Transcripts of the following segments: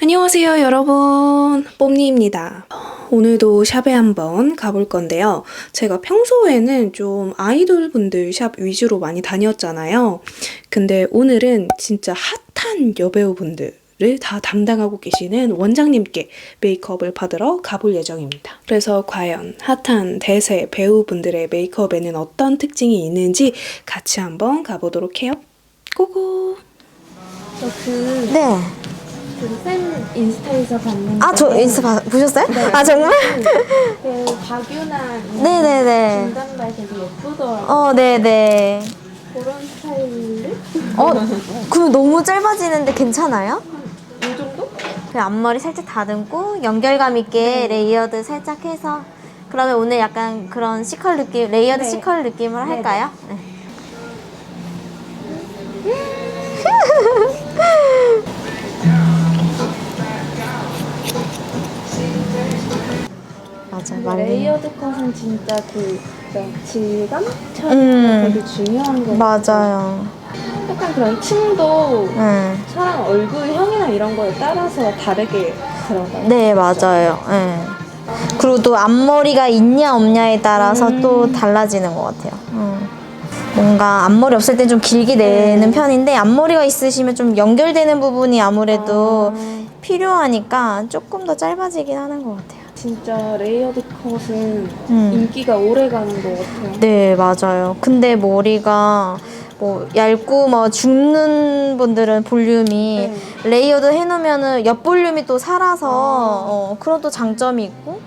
안녕하세요 여러분, 뽐니입니다. 오늘도 샵에 한번 가볼 건데요. 제가 평소에는 좀 아이돌 분들 샵 위주로 많이 다녔잖아요. 근데 오늘은 진짜 핫한 여배우 분들을 다 담당하고 계시는 원장님께 메이크업을 받으러 가볼 예정입니다. 그래서 과연 핫한 대세 배우분들의 메이크업에는 어떤 특징이 있는지 같이 한번 가보도록 해요. 고고! 네. 쌤 인스타에서 봤는데. 아, 저 인스타 보셨어요? 네. 아, 정말? 그 박유나 네네네. 중간발 되게 예쁘더라고요. 네네. 그런 스타일을? 그럼 너무 짧아지는데 괜찮아요? 이 정도? 그 앞머리 살짝 다듬고 연결감 있게 레이어드 살짝 해서 그러면 오늘 약간 그런 시컬 느낌, 레이어드 네. 시컬 느낌으로 네, 할까요? 네. 맞아, 레이어드 컷은 진짜 그 질감? 처럼 되게 중요한 거 맞아요. 약간 그런 층도 네. 사람 얼굴형이나 이런 거에 따라서 다르게 들어가요. 네, 맞아요. 네. 그리고 또 앞머리가 있냐 없냐에 따라서 또 달라지는 것 같아요. 뭔가 앞머리 없을 땐 좀 길게 내는 편인데 앞머리가 있으시면 좀 연결되는 부분이 아무래도 필요하니까 조금 더 짧아지긴 하는 것 같아요. 진짜 레이어드 컷은 인기가 오래 가는 것 같아요. 네, 맞아요. 근데 머리가 뭐 얇고 뭐 죽는 분들은 볼륨이 레이어드 해놓으면은 옆 볼륨이 또 살아서 그런 또 장점이 있고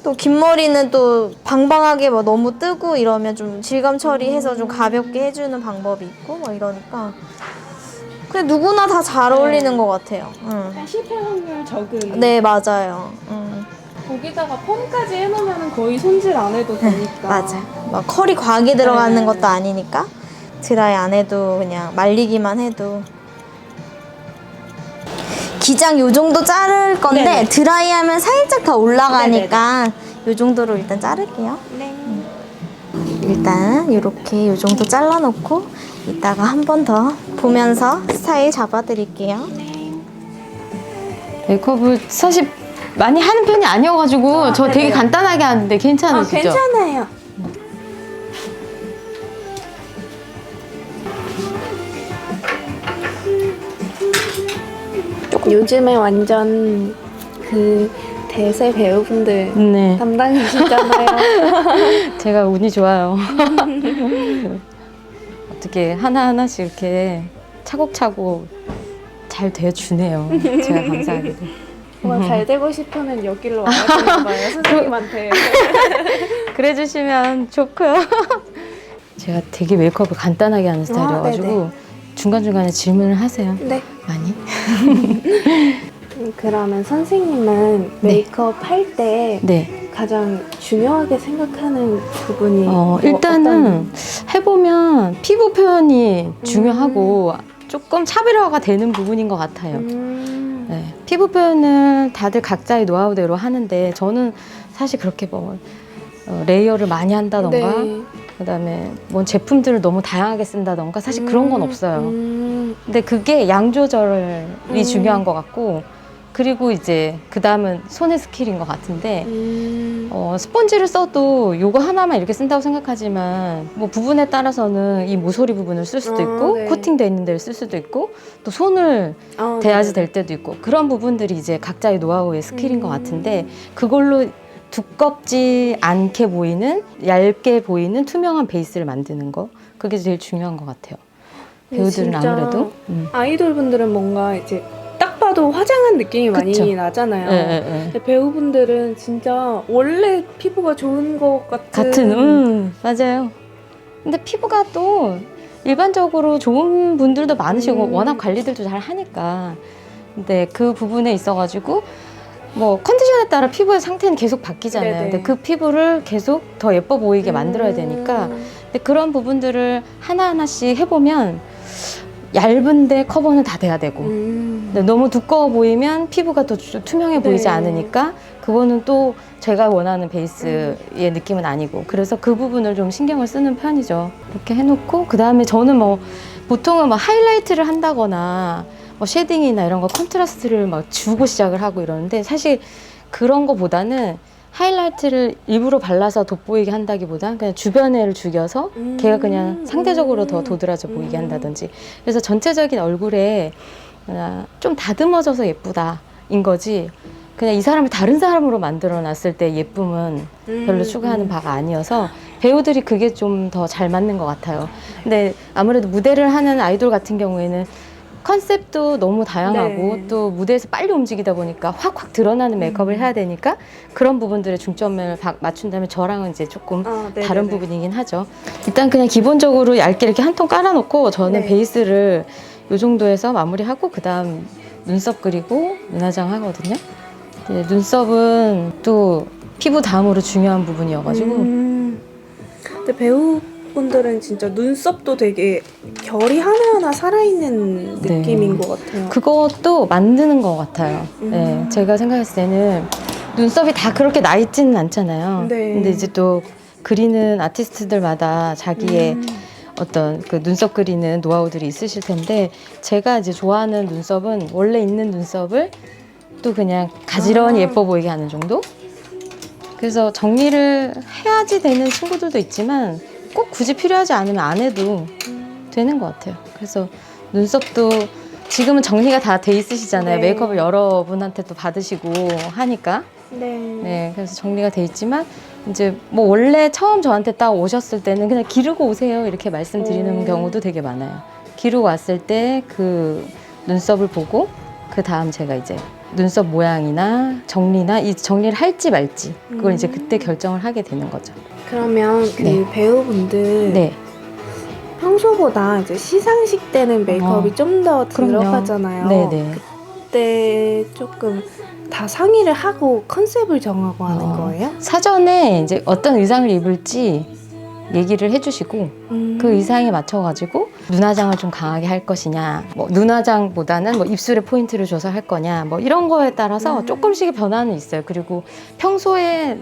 또 긴 머리는 또 방방하게 뭐 너무 뜨고 이러면 좀 질감 처리해서 좀 가볍게 해주는 방법이 있고 뭐 이러니까 그냥 누구나 다 잘 어울리는 것 같아요. 그냥 실패 확률 적은. 네, 맞아요. 거기다가 펌까지 해놓으면 거의 손질 안 해도 되니까. 맞아. 막 컬이 과하게 들어가는 것도 아니니까 드라이 안 해도 그냥 말리기만 해도. 기장 요 정도 자를 건데 네네. 드라이하면 살짝 더 올라가니까 요 정도로 일단 자를게요. 네. 일단 이렇게 요 정도 잘라놓고 이따가 한 번 더 보면서 스타일 잡아드릴게요. 메이크업을 사실 많이 하는 편이 아니어가지고 저 되게 간단하게 하는데 괜찮으시죠? 괜찮아요. 요즘에 완전 그 대세 배우분들 네. 담당이시잖아요. 제가 운이 좋아요. 어떻게 하나하나씩 이렇게 차곡차곡 잘 돼주네요. 제가 감사하게도. 정말 잘 되고 싶으면 여기로 와야 되나 봐요, 선생님한테. 그래 주시면 좋고요. 제가 되게 메이크업을 간단하게 하는 스타일이어가지고 중간중간에 질문을 하세요. 네. 많이? 그러면 선생님은 메이크업 할 때 네. 가장 중요하게 생각하는 부분이 일단은 해보면 피부 표현이 중요하고 조금 차별화가 되는 부분인 것 같아요. 네, 피부 표현을 다들 각자의 노하우대로 하는데 저는 사실 그렇게 뭐 레이어를 많이 한다던가 그다음에 뭔 제품들을 너무 다양하게 쓴다던가 사실 그런 건 없어요. 근데 그게 양 조절이 중요한 것 같고 그리고 이제 그 다음은 손의 스킬인 것 같은데 스펀지를 써도 요거 하나만 이렇게 쓴다고 생각하지만 뭐 부분에 따라서는 이 모서리 부분을 쓸 수도 있고 코팅돼 있는 데를 쓸 수도 있고 또 손을 대야지 될 때도 있고 그런 부분들이 이제 각자의 노하우의 스킬인 것 같은데 그걸로 두껍지 않게 보이는 얇게 보이는 투명한 베이스를 만드는 거 그게 제일 중요한 것 같아요. 배우들은 아무래도 아이돌 분들은 뭔가 이제 딱 봐도 화장한 느낌이 많이 그쵸. 나잖아요. 네. 근데 배우분들은 진짜 원래 피부가 좋은 것 같은 맞아요. 근데 피부가 또 일반적으로 좋은 분들도 많으시고 워낙 관리들도 잘 하니까 근데 그 부분에 있어가지고 뭐 컨디션에 따라 피부의 상태는 계속 바뀌잖아요. 근데 그 피부를 계속 더 예뻐 보이게 만들어야 되니까 근데 그런 부분들을 하나하나씩 해보면 얇은데 커버는 다 돼야 되고 근데 너무 두꺼워 보이면 피부가 더 투명해 보이지 않으니까 그거는 또 제가 원하는 베이스의 느낌은 아니고 그래서 그 부분을 좀 신경을 쓰는 편이죠. 이렇게 해놓고 그 다음에 저는 뭐 보통은 뭐 하이라이트를 한다거나 쉐딩이나 이런 거 컨트라스트를 막 주고 시작을 하고 이러는데 사실 그런 거보다는 하이라이트를 일부러 발라서 돋보이게 한다기보다는 그냥 주변에를 죽여서 걔가 그냥 상대적으로 더 도드라져 보이게 한다든지 그래서 전체적인 얼굴에 그냥 좀 다듬어져서 예쁘다인 거지 그냥 이 사람을 다른 사람으로 만들어 놨을 때 예쁨은 별로 추구하는 바가 아니어서 배우들이 그게 좀 더 잘 맞는 것 같아요. 근데 아무래도 무대를 하는 아이돌 같은 경우에는 컨셉도 너무 다양하고 네. 또 무대에서 빨리 움직이다 보니까 확확 드러나는 메이크업을 해야 되니까 그런 부분들에 중점을 맞춘다면 저랑은 이제 조금 다른 부분이긴 하죠. 일단 그냥 기본적으로 얇게 이렇게 한 통 깔아놓고 저는 네. 베이스를 이 정도에서 마무리하고 그 다음 눈썹 그리고 눈화장 하거든요. 네, 눈썹은 또 피부 다음으로 중요한 부분이어가지고 근데 배우분들은 진짜 눈썹도 되게 결이 하나하나 살아있는 네. 느낌인 것 같아요. 그것도 만드는 것 같아요. 네, 제가 생각했을 때는 눈썹이 다 그렇게 나 있지는 않잖아요. 네. 근데 이제 또 그리는 아티스트들마다 자기의 어떤 그 눈썹 그리는 노하우들이 있으실 텐데 제가 이제 좋아하는 눈썹은 원래 있는 눈썹을 또 그냥 가지런히 예뻐 보이게 하는 정도? 그래서 정리를 해야지 되는 친구들도 있지만 꼭 굳이 필요하지 않으면 안 해도 되는 것 같아요. 그래서 눈썹도 지금은 정리가 다 돼 있으시잖아요. 네. 메이크업을 여러분한테 또 받으시고 하니까. 네. 네, 그래서 정리가 돼 있지만 이제 뭐 원래 처음 저한테 딱 오셨을 때는 그냥 기르고 오세요 이렇게 말씀드리는 경우도 되게 많아요. 기르고 왔을 때 그 눈썹을 보고 그 다음 제가 이제 눈썹 모양이나 정리나 이 정리를 할지 말지 그걸 이제 그때 결정을 하게 되는 거죠. 그러면 그 네. 배우분들 네, 평소보다 이제 시상식 때는 메이크업이 좀 더 그럼요. 들어가잖아요. 네네. 그때 조금 다 상의를 하고 컨셉을 정하고 하는 거예요? 사전에 이제 어떤 의상을 입을지 얘기를 해주시고 그 의상에 맞춰가지고 눈화장을 좀 강하게 할 것이냐 뭐 눈화장보다는 뭐 입술에 포인트를 줘서 할 거냐 뭐 이런 거에 따라서 조금씩의 변화는 있어요. 그리고 평소에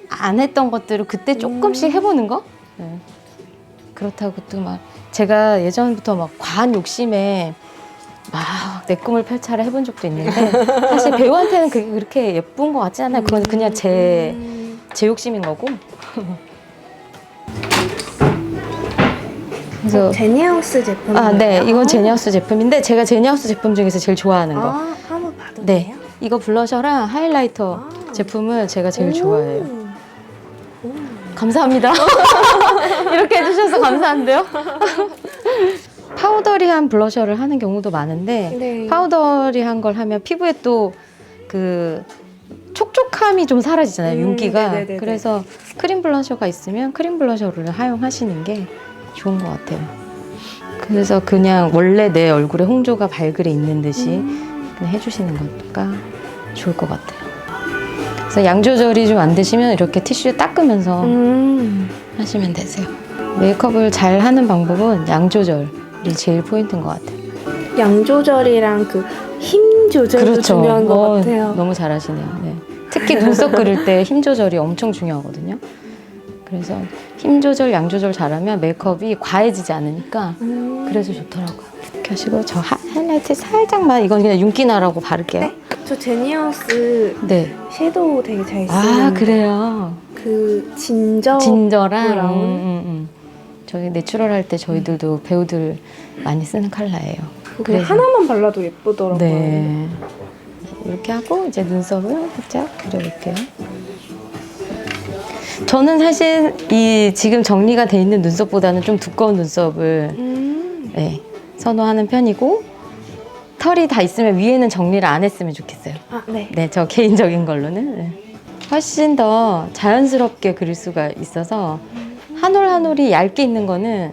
안 했던 것들을 그때 조금씩 해보는 거? 네. 그렇다고 또 막 제가 예전부터 막 과한 욕심에 막 내 꿈을 펼쳐라 해본 적도 있는데 사실 배우한테는 그게 그렇게 예쁜 것 같지 않아요. 그건 그냥 제 욕심인 거고. 그래서 제니하우스 제품. 네, 이건 제니하우스 제품인데 제가 제니하우스 제품 중에서 제일 좋아하는 거. 한번 봐도 네, 돼요? 이거 블러셔랑 하이라이터 제품을 제가 제일 좋아해요. 감사합니다. 이렇게 해주셔서 감사한데요. 파우더리한 블러셔를 하는 경우도 많은데 네. 파우더리한 걸 하면 피부에 또 그 촉촉함이 좀 사라지잖아요. 윤기가. 네네네네. 그래서 크림 블러셔가 있으면 크림 블러셔를 사용하시는 게 좋은 것 같아요. 그래서 그냥 원래 내 얼굴에 홍조가 발그레 있는 듯이 그냥 해주시는 것가 좋을 것 같아요. 그래서 양 조절이 좀 안 되시면 이렇게 티슈 닦으면서 하시면 되세요. 메이크업을 잘 하는 방법은 양 조절이 제일 포인트인 것 같아요. 양 조절이랑 그 힘 조절도 중요한 것 같아요. 너무 잘하시네요. 네. 특히 눈썹 그릴 때 힘 조절이 엄청 중요하거든요. 그래서 힘 조절, 양 조절 잘하면 메이크업이 과해지지 않으니까 그래서 좋더라고요. 이렇게 하시고 저 하이라이트 살짝만 이건 그냥 윤기 나라고 바를게요. 네? 저 제니하우스 네. 섀도우 되게 잘 쓰는데 아 그래요. 그 진저랑 진저랑 저희 내추럴 할 때 저희들도 배우들 많이 쓰는 컬러예요. 그거 하나만 발라도 예쁘더라고요. 네. 이렇게 하고 이제 눈썹을 살짝 그려볼게요. 저는 사실 이 지금 정리가 돼 있는 눈썹보다는 좀 두꺼운 눈썹을 네, 선호하는 편이고 털이 다 있으면 위에는 정리를 안 했으면 좋겠어요. 아, 네. 네, 저 개인적인 걸로는 네. 훨씬 더 자연스럽게 그릴 수가 있어서 한 올 한 올이 얇게 있는 거는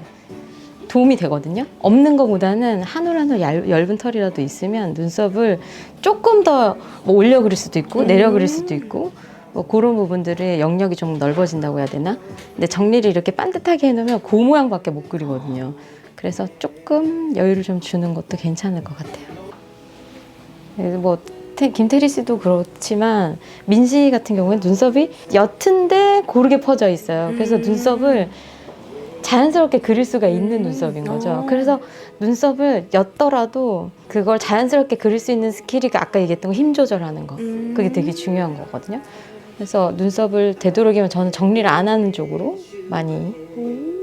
도움이 되거든요. 없는 것보다는 한 올 한 올 얇은 털이라도 있으면 눈썹을 조금 더 뭐 올려 그릴 수도 있고 내려 그릴 수도 있고 뭐 그런 부분들의 영역이 좀 넓어진다고 해야 되나? 근데 정리를 이렇게 반듯하게 해놓으면 그 모양밖에 못 그리거든요. 그래서 조금 여유를 좀 주는 것도 괜찮을 것 같아요. 그래서 뭐 김태리 씨도 그렇지만 민지 같은 경우는 눈썹이 옅은데 고르게 퍼져 있어요. 그래서 눈썹을 자연스럽게 그릴 수가 있는 눈썹인 거죠. 그래서 눈썹을 옅더라도 그걸 자연스럽게 그릴 수 있는 스킬이 아까 얘기했던 거 힘 조절하는 거. 그게 되게 중요한 거거든요. 그래서 눈썹을 되도록이면 저는 정리를 안 하는 쪽으로 많이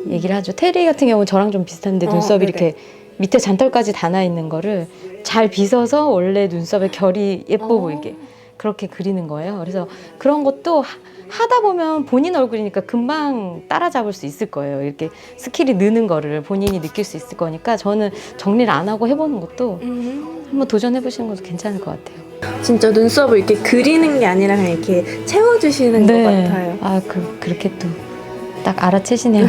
얘기를 하죠. 테리 같은 경우는 저랑 좀 비슷한데 눈썹이 네네. 이렇게 밑에 잔털까지 닿아 있는 거를 잘 빗어서 원래 눈썹의 결이 예뻐 보이게 그렇게 그리는 거예요. 그래서 그런 것도 하다 보면 본인 얼굴이니까 금방 따라잡을 수 있을 거예요. 이렇게 스킬이 느는 거를 본인이 느낄 수 있을 거니까 저는 정리를 안 하고 해보는 것도 한번 도전해 보시는 것도 괜찮을 것 같아요. 진짜 눈썹을 이렇게 그리는 게 아니라 그냥 이렇게 채워주시는 것 같아요. 아, 그렇게 또 딱 알아채시네요.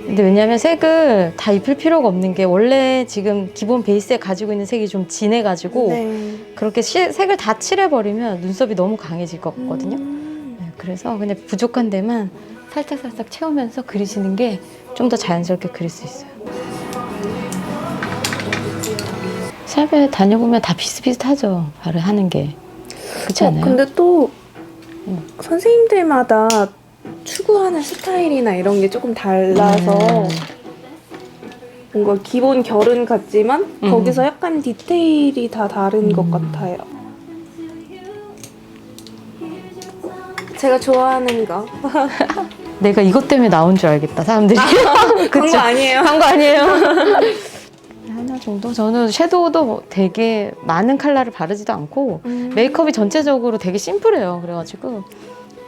근데 왜냐하면 색을 다 입힐 필요가 없는 게 원래 지금 기본 베이스에 가지고 있는 색이 좀 진해가지고 네. 그렇게 색을 다 칠해버리면 눈썹이 너무 강해질 것 같거든요. 네, 그래서 그냥 부족한 데만 살짝살짝 채우면서 그리시는 게 좀 더 자연스럽게 그릴 수 있어요. 샵에 다녀보면 다 비슷비슷하죠. 바로 하는 게. 그렇지 않아요? 근데 또 선생님들마다 추구하는 스타일이나 이런 게 조금 달라서 뭔가 기본 결은 같지만 거기서 약간 디테일이 다 다른 것 같아요. 제가 좋아하는 거. 내가 이것 때문에 나온 줄 알겠다, 사람들이. 그런 거 아니에요? 한 거 아니에요. 하나 정도? 저는 섀도우도 되게 많은 컬러를 바르지도 않고 메이크업이 전체적으로 되게 심플해요. 그래가지고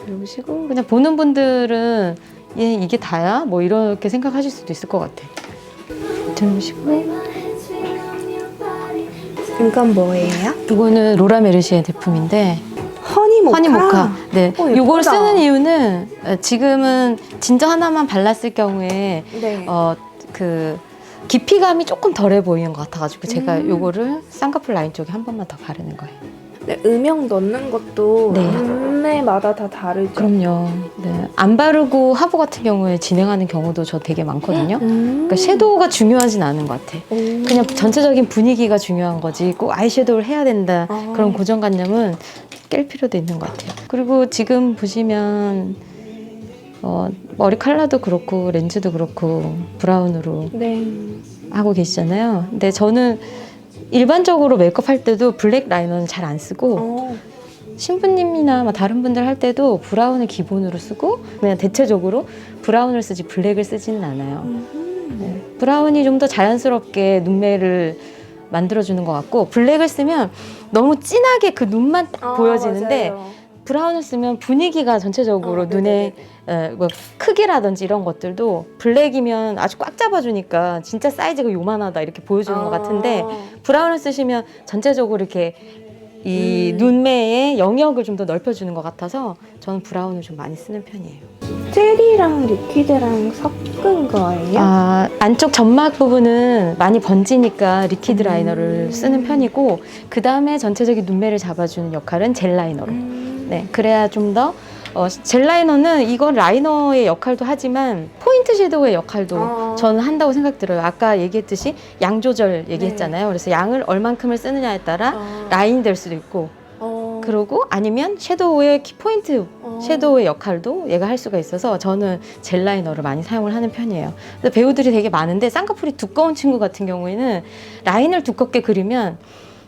그러시고 그냥 보는 분들은 얘 이게 다야? 뭐 이렇게 생각하실 수도 있을 것 같아. 들으시고 이건 뭐예요? 이거는 로라 메르시의 제품인데 허니모카. 허니모카. 네, 예쁘다. 요걸 쓰는 이유는 지금은 진저 하나만 발랐을 경우에 네. 그 깊이감이 조금 덜해 보이는 것 같아가지고 제가 요거를 쌍꺼풀 라인 쪽에 한 번만 더 바르는 거예요. 네, 음영 넣는 것도 네. 눈매마다 다 다르죠. 그럼요. 네. 안 바르고 하부 같은 경우에 진행하는 경우도 저 되게 많거든요. 그러니까 섀도우가 중요하진 않은 것 같아. 그냥 전체적인 분위기가 중요한 거지 꼭 아이섀도우를 해야 된다 그런 고정관념은 깰 필요도 있는 것 같아요. 그리고 지금 보시면 머리 컬러도 그렇고 렌즈도 그렇고 브라운으로 네. 하고 계시잖아요. 근데 저는 일반적으로 메이크업 할 때도 블랙 라이너는 잘 안 쓰고 신부님이나 다른 분들 할 때도 브라운을 기본으로 쓰고 그냥 대체적으로 브라운을 쓰지 블랙을 쓰지는 않아요. 네. 브라운이 좀 더 자연스럽게 눈매를 만들어주는 것 같고 블랙을 쓰면 너무 진하게 그 눈만 딱 보여지는데 맞아요. 브라운을 쓰면 분위기가 전체적으로 눈에 뭐 크기라든지 이런 것들도 블랙이면 아주 꽉 잡아주니까 진짜 사이즈가 요만하다 이렇게 보여주는 것 같은데 브라운을 쓰시면 전체적으로 이렇게 이 눈매의 영역을 좀 더 넓혀주는 것 같아서 저는 브라운을 좀 많이 쓰는 편이에요. 젤이랑 리퀴드랑 섞은 거예요? 아, 안쪽 점막 부분은 많이 번지니까 리퀴드 라이너를 쓰는 편이고 그 다음에 전체적인 눈매를 잡아주는 역할은 젤 라이너로. 네, 그래야 좀 더 젤 라이너는 이건 라이너의 역할도 하지만 포인트 섀도우의 역할도 저는 한다고 생각 들어요. 아까 얘기했듯이 양 조절 얘기했잖아요. 그래서 양을 얼만큼을 쓰느냐에 따라 라인이 될 수도 있고 그러고 아니면 섀도우의 키포인트 섀도우의 역할도 얘가 할 수가 있어서 저는 젤 라이너를 많이 사용을 하는 편이에요. 그래서 배우들이 되게 많은데 쌍꺼풀이 두꺼운 친구 같은 경우에는 라인을 두껍게 그리면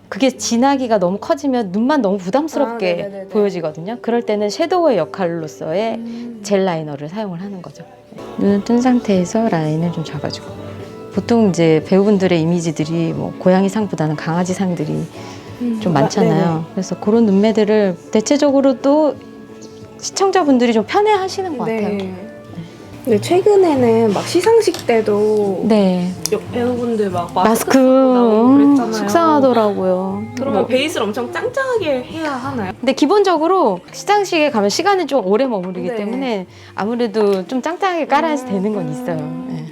그게 진하기가 너무 커지면 눈만 너무 부담스럽게 보여지거든요. 그럴 때는 섀도우의 역할로서의 젤 라이너를 사용을 하는 거죠. 눈을 뜬 상태에서 라인을 좀 잡아주고 보통 이제 배우분들의 이미지들이 뭐 고양이 상보다는 강아지 상들이 좀 많잖아요. 그래서 그런 눈매들을 대체적으로 또 시청자분들이 좀 편해하시는 것 같아요. 근데 최근에는 막 시상식 때도 네. 배우분들 막 마스크 쓰고 나오고 그랬잖아요. 속상하더라고요. 그러면 베이스를 엄청 짱짱하게 해야 하나요? 근데 기본적으로 시상식에 가면 시간이 좀 오래 머무르기 네. 때문에 아무래도 좀 짱짱하게 깔아야 되는 건 있어요. 네.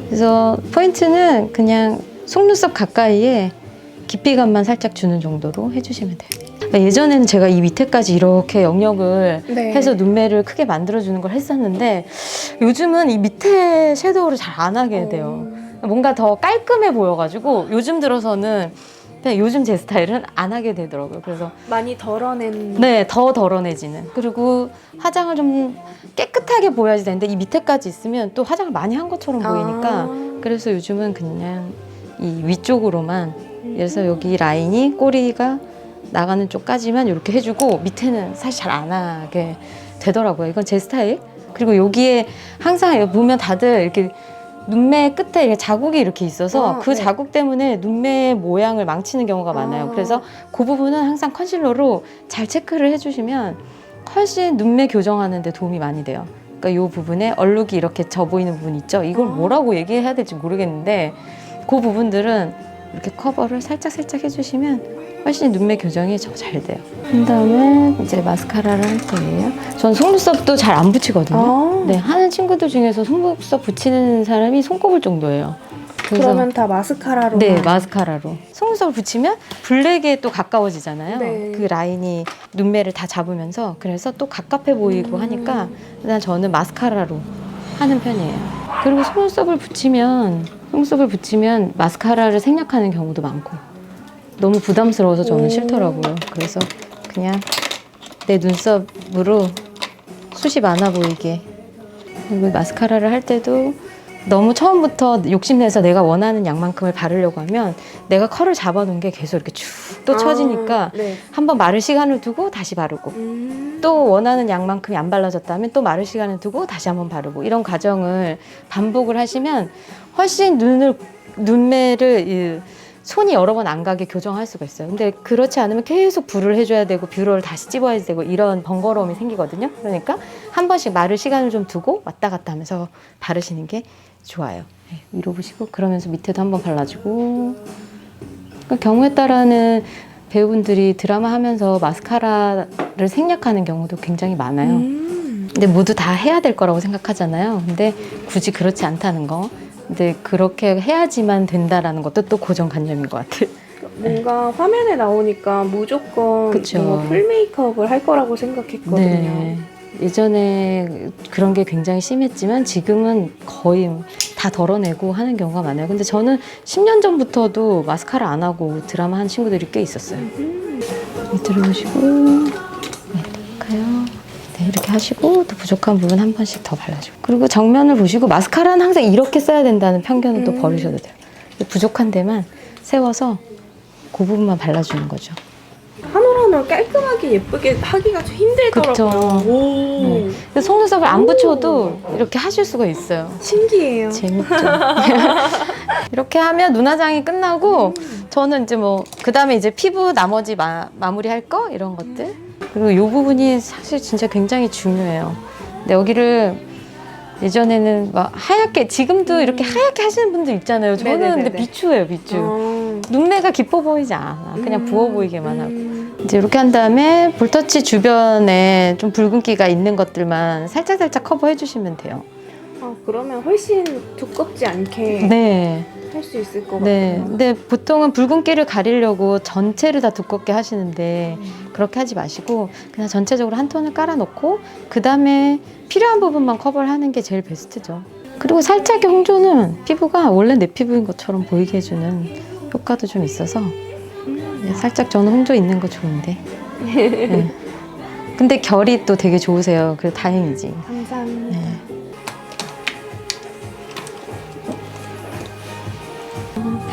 그래서 포인트는 그냥 속눈썹 가까이에 깊이감만 살짝 주는 정도로 해주시면 돼요. 그러니까 예전에는 제가 이 밑에까지 이렇게 영역을 해서 눈매를 크게 만들어주는 걸 했었는데 요즘은 이 밑에 섀도우를 잘 안 하게 돼요. 뭔가 더 깔끔해 보여가지고 요즘 들어서는 그냥 요즘 제 스타일은 안 하게 되더라고요. 그래서 많이 덜어낸. 네, 더 덜어내지는. 그리고 화장을 좀 깨끗하게 보여야지 되는데 이 밑에까지 있으면 또 화장을 많이 한 것처럼 보이니까 그래서 요즘은 그냥 이 위쪽으로만 그래서 여기 라인이 꼬리가 나가는 쪽까지만 이렇게 해주고 밑에는 사실 잘 안 하게 되더라고요. 이건 제 스타일. 그리고 여기에 항상 여기 보면 다들 이렇게 눈매 끝에 이렇게 자국이 이렇게 있어서 그 자국 때문에 눈매 모양을 망치는 경우가 많아요. 그래서 그 부분은 항상 컨실러로 잘 체크를 해주시면 훨씬 눈매 교정하는 데 도움이 많이 돼요. 그러니까 이 부분에 얼룩이 이렇게 져 보이는 부분 있죠? 이걸 뭐라고 얘기해야 될지 모르겠는데 그 부분들은 이렇게 커버를 살짝 해주시면 훨씬 눈매 교정이 잘 돼요. 그 다음에 이제 마스카라를 할 거예요. 전 속눈썹도 잘 안 붙이거든요. 네, 하는 친구들 중에서 속눈썹 붙이는 사람이 손꼽을 정도예요. 그러면 다 마스카라로. 네, 마스카라로. 속눈썹을 붙이면 블랙에 또 가까워지잖아요. 네. 그 라인이 눈매를 다 잡으면서 그래서 또 갑갑해 보이고 하니까 일단 저는 마스카라로 하는 편이에요. 그리고 속눈썹을 붙이면 마스카라를 생략하는 경우도 많고 너무 부담스러워서 저는 싫더라고요. 그래서 그냥 내 눈썹으로 숱이 많아 보이게. 그리고 마스카라를 할 때도 너무 처음부터 욕심내서 내가 원하는 양만큼을 바르려고 하면 내가 컬을 잡아놓은 게 계속 이렇게 쭉 또 처지니까 네. 한번 마를 시간을 두고 다시 바르고 또 원하는 양만큼이 안 발라졌다면 또 마를 시간을 두고 다시 한번 바르고 이런 과정을 반복을 하시면 훨씬 눈매를 손이 여러 번 안 가게 교정할 수가 있어요. 근데 그렇지 않으면 계속 뷰를 해줘야 되고 뷰러를 다시 찝어야 되고 이런 번거로움이 생기거든요. 그러니까 한 번씩 마를 시간을 좀 두고 왔다 갔다 하면서 바르시는 게 좋아요. 네, 위로 보시고 그러면서 밑에도 한번 발라주고 그러니까 경우에 따라는 배우분들이 드라마 하면서 마스카라를 생략하는 경우도 굉장히 많아요. 근데 모두 다 해야 될 거라고 생각하잖아요. 근데 굳이 그렇지 않다는 거. 근데 그렇게 해야지만 된다라는 것도 또 고정관념인 것 같아요. 뭔가 화면에 나오니까 무조건 그쵸. 뭔가 풀 메이크업을 할 거라고 생각했거든요. 네. 예전에 그런 게 굉장히 심했지만 지금은 거의 다 덜어내고 하는 경우가 많아요. 근데 저는 10년 전부터도 마스카라 안 하고 드라마 한 친구들이 꽤 있었어요. 밑으로 보시고 네, 가요. 네, 이렇게 하시고 또 부족한 부분 한 번씩 더 발라주고 그리고 정면을 보시고 마스카라는 항상 이렇게 써야 된다는 편견은 또 버리셔도 돼요. 부족한 데만 세워서 그 부분만 발라주는 거죠. 한 올 한 올 깔끔하게 예쁘게 하기가 좀 힘들더라고요. 그쵸. 오. 네. 근데 속눈썹을 안 붙여도 이렇게 하실 수가 있어요. 신기해요. 재밌죠. 이렇게 하면 눈화장이 끝나고 저는 이제 뭐 그다음에 이제 피부 나머지 마무리할 거 이런 것들 그리고 이 부분이 사실 진짜 굉장히 중요해요. 근데 여기를 예전에는 막 하얗게 지금도 이렇게 하얗게 하시는 분들 있잖아요. 저는 네네네네. 근데 비추예요, 비추. 눈매가 깊어 보이지 않아. 그냥 부어 보이게만 하고. 이제 이렇게 한 다음에 볼터치 주변에 좀 붉은기가 있는 것들만 살짝 커버해 주시면 돼요. 그러면 훨씬 두껍지 않게 네. 할 수 있을 것 네. 같아요. 근데 보통은 붉은기를 가리려고 전체를 다 두껍게 하시는데 그렇게 하지 마시고 그냥 전체적으로 한 톤을 깔아놓고 그 다음에 필요한 부분만 커버를 하는 게 제일 베스트죠. 그리고 살짝의 홍조는 피부가 원래 내 피부인 것처럼 보이게 해주는 효과도 좀 있어서 네, 살짝 저는 홍조 있는 거 좋은데 네. 근데 결이 또 되게 좋으세요. 그래서 다행이지. 감사합니다. 네.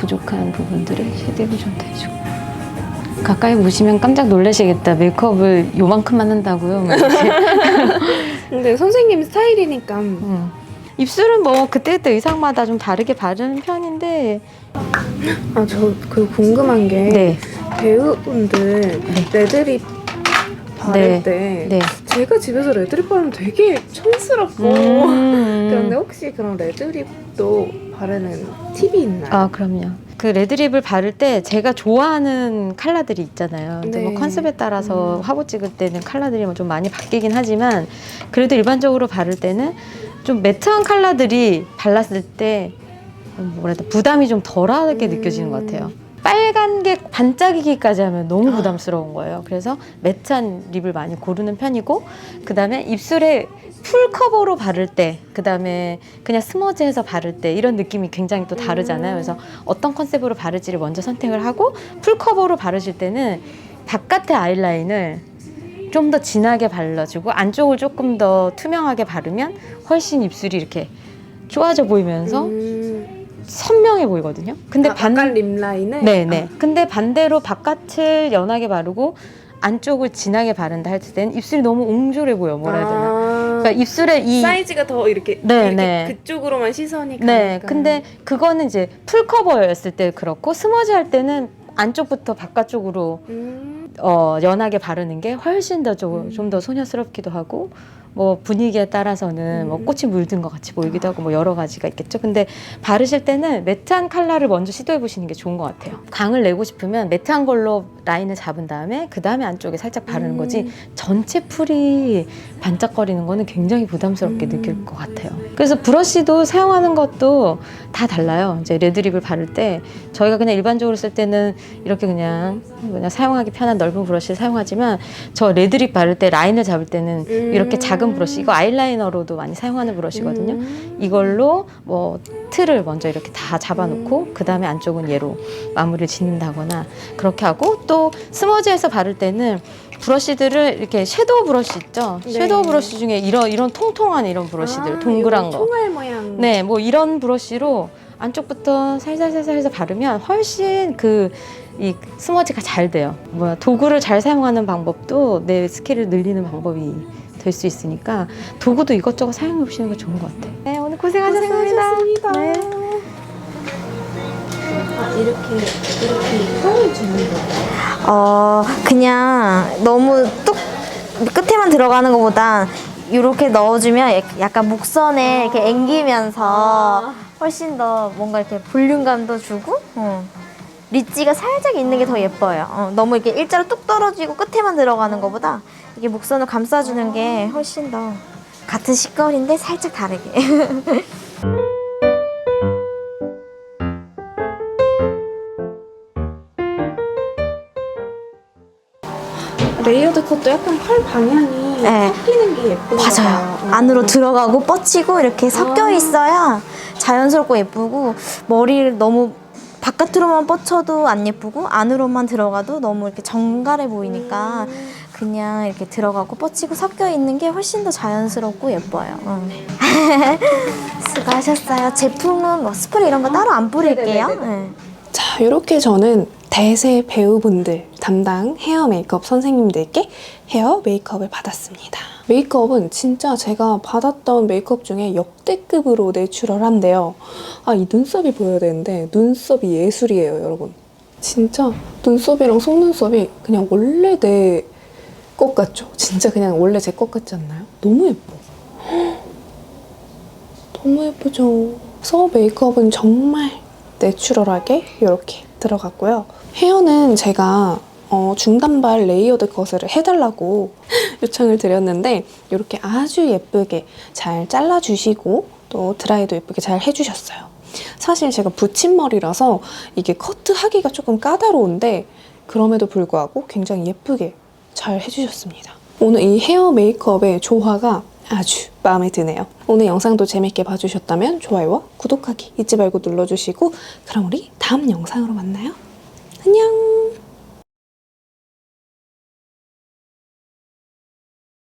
부족한 부분들을 쉐딩을 좀 대주고 가까이 보시면 깜짝 놀라시겠다. 메이크업을 요만큼만 한다고요? 막 이렇게. 근데 선생님 스타일이니까 입술은 뭐 그때그때 의상마다 좀 다르게 바르는 편인데 저 그 궁금한 게 네. 배우분들 레드립 바를 네. 때 네. 제가 집에서 레드립 바르면 되게 촌스럽고 그런데 혹시 그런 레드립도 바르는 팁이 있나요? 아, 그럼요. 그 레드립을 바를 때 제가 좋아하는 컬러들이 있잖아요. 근데 뭐 네. 컨셉에 따라서 화보 찍을 때는 컬러들이 좀 많이 바뀌긴 하지만 그래도 일반적으로 바를 때는 좀 매트한 컬러들이 발랐을 때 뭐랄까 부담이 좀 덜하게 느껴지는 것 같아요. 빨간 게 반짝이기까지 하면 너무 부담스러운 거예요. 그래서 매트한 립을 많이 고르는 편이고, 그 다음에 입술에 풀 커버로 바를 때, 그 다음에 그냥 스머지해서 바를 때 이런 느낌이 굉장히 또 다르잖아요. 그래서 어떤 컨셉으로 바를지를 먼저 선택을 하고, 풀 커버로 바르실 때는 바깥의 아이라인을 좀 더 진하게 발라주고 안쪽을 조금 더 투명하게 바르면 훨씬 입술이 이렇게 좋아져 보이면서 선명해 보이거든요. 근데 바깥 립 라인을 네네. 근데 반대로 바깥을 연하게 바르고 안쪽을 진하게 바른다 할 때는 입술이 너무 옹졸해 보여. 뭐라 해야 되나. 그러니까 입술에 이 사이즈가 더 이렇게, 네, 이렇게 네. 그쪽으로만 시선이 네. 가니까. 근데 그거는 이제 풀 커버였을 때 그렇고, 스머지 할 때는 안쪽부터 바깥쪽으로 연하게 바르는 게 훨씬 더 좀 더 소녀스럽기도 하고, 뭐 분위기에 따라서는 뭐 꽃이 물든 것 같이 보이기도 하고, 뭐 여러 가지가 있겠죠. 근데 바르실 때는 매트한 컬러를 먼저 시도해 보시는 게 좋은 것 같아요. 광을 내고 싶으면 매트한 걸로 라인을 잡은 다음에 그 다음에 안쪽에 살짝 바르는 거지, 전체 풀이 반짝거리는 거는 굉장히 부담스럽게 느낄 것 같아요. 그래서 브러쉬도 사용하는 것도 다 달라요. 이제 레드립을 바를 때 저희가 그냥 일반적으로 쓸 때는 이렇게 그냥 사용하기 편한 넓은 브러쉬를 사용하지만, 저 레드립 바를 때 라인을 잡을 때는 이렇게 작은 브러쉬, 이거 아이라이너로도 많이 사용하는 브러쉬거든요. 이걸로 뭐 틀을 먼저 이렇게 다 잡아놓고 그 다음에 안쪽은 얘로 마무리를 짓는다거나 그렇게 하고, 또 스머지해서 바를 때는 브러쉬들을 이렇게 섀도우 브러쉬 있죠? 네. 섀도우 브러쉬 중에 이런 통통한 이런 브러쉬들, 동그란 거. 총알 모양. 네, 뭐 이런 브러쉬로 안쪽부터 살살살살 바르면 훨씬 이 스머지가 잘 돼요. 도구를 잘 사용하는 방법도 내 스킬을 늘리는 방법이 될 수 있으니까 도구도 이것저것 사용해 보시는 거 좋은 것 같아요. 네, 오늘 고생하셨습니다. 네. 이렇게 форм을 주는 거예요. 그냥 너무 뚝 끝에만 들어가는 것보다 이렇게 넣어주면 약간 목선에 이렇게 앵기면서 훨씬 더 뭔가 이렇게 볼륨감도 주고, 리지가 살짝 있는 게 더 예뻐요. 너무 이렇게 일자로 뚝 떨어지고 끝에만 들어가는 것보다 이게 목선을 감싸주는 게 훨씬 더 같은 시컬인데 살짝 다르게. 레이어드 컷도 약간 펄 방향이 네. 섞이는 게 예쁜 것 맞아요. 같아요. 안으로 들어가고 뻗치고 이렇게 섞여 있어야 자연스럽고 예쁘고, 머리를 너무 바깥으로만 뻗쳐도 안 예쁘고 안으로만 들어가도 너무 이렇게 정갈해 보이니까 그냥 이렇게 들어가고 뻗치고 섞여 있는 게 훨씬 더 자연스럽고 예뻐요. 수고하셨어요. 제품은 뭐 스프레이 이런 거 따로 안 뿌릴게요. 네. 자, 이렇게 저는 대세 배우분들 담당 헤어 메이크업 선생님들께 헤어 메이크업을 받았습니다. 메이크업은 진짜 제가 받았던 메이크업 중에 역대급으로 내추럴한데요. 이 눈썹이 보여야 되는데 눈썹이 예술이에요, 여러분. 진짜 눈썹이랑 속눈썹이 그냥 원래 내 것 같죠? 진짜 그냥 원래 제 것 같지 않나요? 너무 예뻐. 너무 예쁘죠? 그래서 메이크업은 정말 내추럴하게 이렇게 들어갔고요. 헤어는 제가 중단발 레이어드 컷을 해달라고 요청을 드렸는데 이렇게 아주 예쁘게 잘 잘라주시고 또 드라이도 예쁘게 잘 해주셨어요. 사실 제가 붙임머리라서 이게 커트하기가 조금 까다로운데 그럼에도 불구하고 굉장히 예쁘게 잘 해주셨습니다. 오늘 이 헤어 메이크업의 조화가 아주 마음에 드네요. 오늘 영상도 재밌게 봐주셨다면 좋아요와 구독하기 잊지 말고 눌러주시고, 그럼 우리 다음 영상으로 만나요. 안녕!